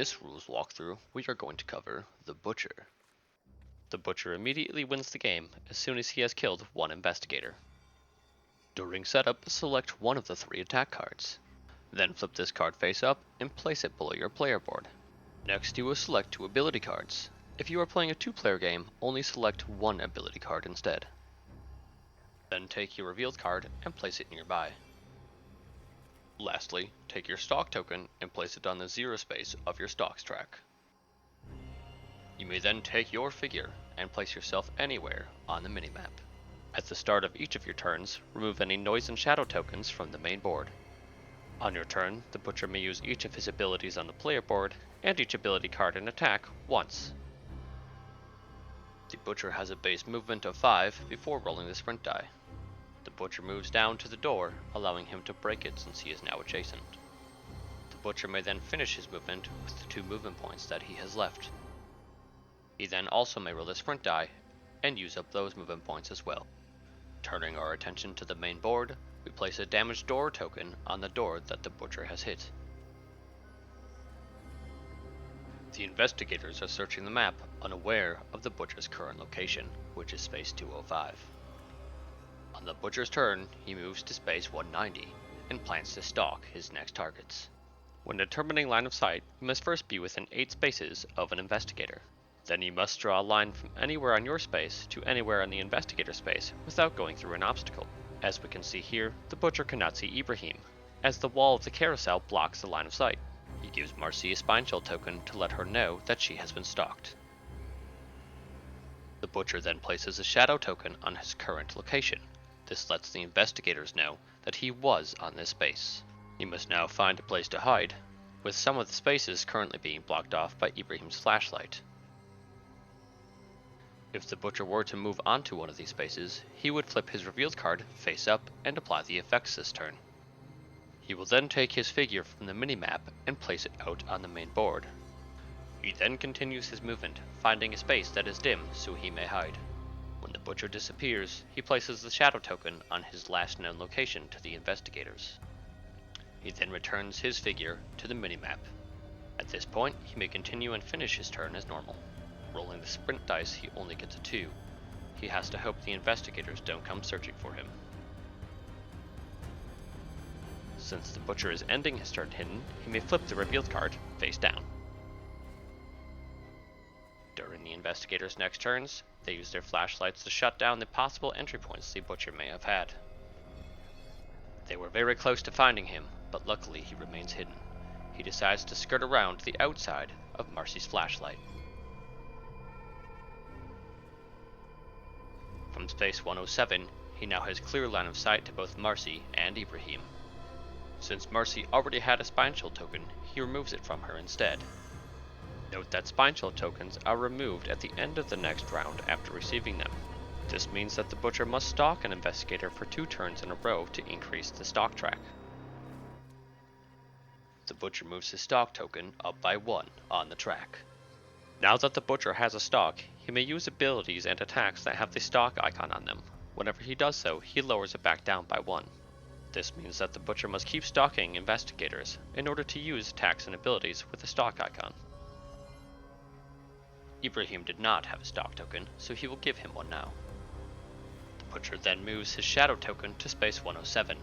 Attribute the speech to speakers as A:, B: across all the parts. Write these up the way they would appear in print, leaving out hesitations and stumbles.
A: this rules walkthrough, we are going to cover the Butcher. The Butcher immediately wins the game as soon as he has killed one investigator. During setup, select one of the 3 attack cards. Then flip this card face up and place it below your player board. Next, you will select 2 ability cards. If you are playing a 2-player game, only select 1 ability card instead. Then take your revealed card and place it nearby. Lastly, take your stock token and place it on the 0 space of your stocks track. You may then take your figure and place yourself anywhere on the minimap. At the start of each of your turns, remove any noise and shadow tokens from the main board. On your turn, the Butcher may use each of his abilities on the player board and each ability card in attack once. The Butcher has a base movement of 5 before rolling the sprint die. The Butcher moves down to the door, allowing him to break it since he is now adjacent. The Butcher may then finish his movement with the 2 movement points that he has left. He then also may roll a sprint die and use up those movement points as well. Turning our attention to the main board, we place a damaged door token on the door that the Butcher has hit. The investigators are searching the map, unaware of the Butcher's current location, which is space 205. On the Butcher's turn, he moves to space 190 and plans to stalk his next targets. When determining line of sight, you must first be within 8 spaces of an investigator. Then you must draw a line from anywhere on your space to anywhere on the investigator space without going through an obstacle. As we can see here, the Butcher cannot see Ibrahim, as the wall of the carousel blocks the line of sight. He gives Marcy a spine chill token to let her know that she has been stalked. The Butcher then places a shadow token on his current location. This lets the investigators know that he was on this space. He must now find a place to hide, with some of the spaces currently being blocked off by Ibrahim's flashlight. If the Butcher were to move onto one of these spaces, he would flip his revealed card face up and apply the effects this turn. He will then take his figure from the minimap and place it out on the main board. He then continues his movement, finding a space that is dim so he may hide. When the Butcher disappears, he places the shadow token on his last known location to the investigators. He then returns his figure to the minimap. At this point, he may continue and finish his turn as normal. Rolling the sprint dice, he only gets a 2. He has to hope the investigators don't come searching for him. Since the Butcher is ending his turn hidden, he may flip the revealed card face down. During the investigators' next turns, they use their flashlights to shut down the possible entry points the Butcher may have had. They were very close to finding him, but luckily he remains hidden. He decides to skirt around the outside of Marcy's flashlight. From space 107, he now has clear line of sight to both Marcy and Ibrahim. Since Marcy already had a spine chill token, he removes it from her instead. Note that spine chill tokens are removed at the end of the next round after receiving them. This means that the Butcher must stalk an investigator for 2 turns in a row to increase the stalk track. The Butcher moves his stalk token up by 1 on the track. Now that the Butcher has a stalk, he may use abilities and attacks that have the stalk icon on them. Whenever he does so, he lowers it back down by 1. This means that the Butcher must keep stalking investigators in order to use attacks and abilities with the stalk icon. Ibrahim did not have a stalk token, so he will give him one now. The Butcher then moves his shadow token to space 107.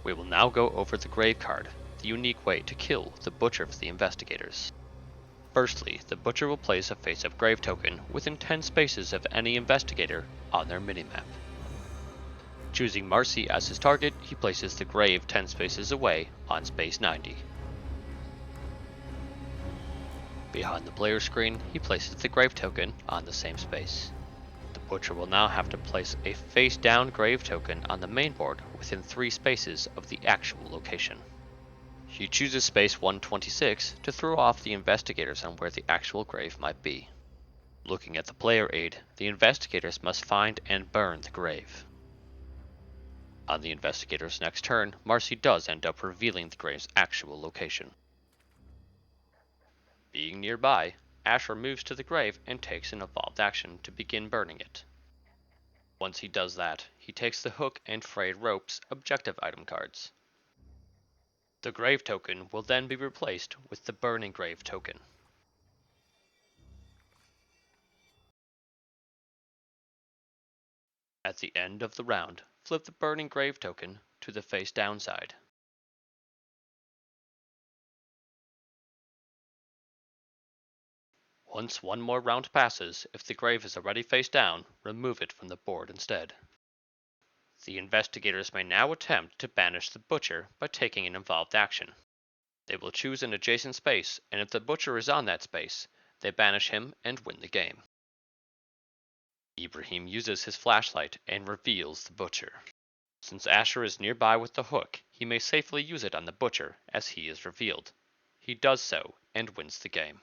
A: We will now go over the grave card, the unique way to kill the Butcher for the investigators. Firstly, the Butcher will place a face-up grave token within 10 spaces of any investigator on their minimap. Choosing Marcy as his target, he places the grave 10 spaces away on space 90. Behind the player screen, he places the grave token on the same space. The Butcher will now have to place a face-down grave token on the main board within 3 spaces of the actual location. He chooses space 126 to throw off the investigators on where the actual grave might be. Looking at the player aid, the investigators must find and burn the grave. On the investigator's next turn, Marcy does end up revealing the grave's actual location. Being nearby, Asher moves to the grave and takes an evolved action to begin burning it. Once he does that, he takes the hook and frayed ropes objective item cards. The grave token will then be replaced with the burning grave token. At the end of the round, flip the burning grave token to the face down side. Once one more round passes, if the grave is already face down, remove it from the board instead. The investigators may now attempt to banish the butcher by taking an involved action. They will choose an adjacent space, and if the butcher is on that space, they banish him and win the game. Ibrahim uses his flashlight and reveals the butcher. Since Asher is nearby with the hook, he may safely use it on the butcher as he is revealed. He does so and wins the game.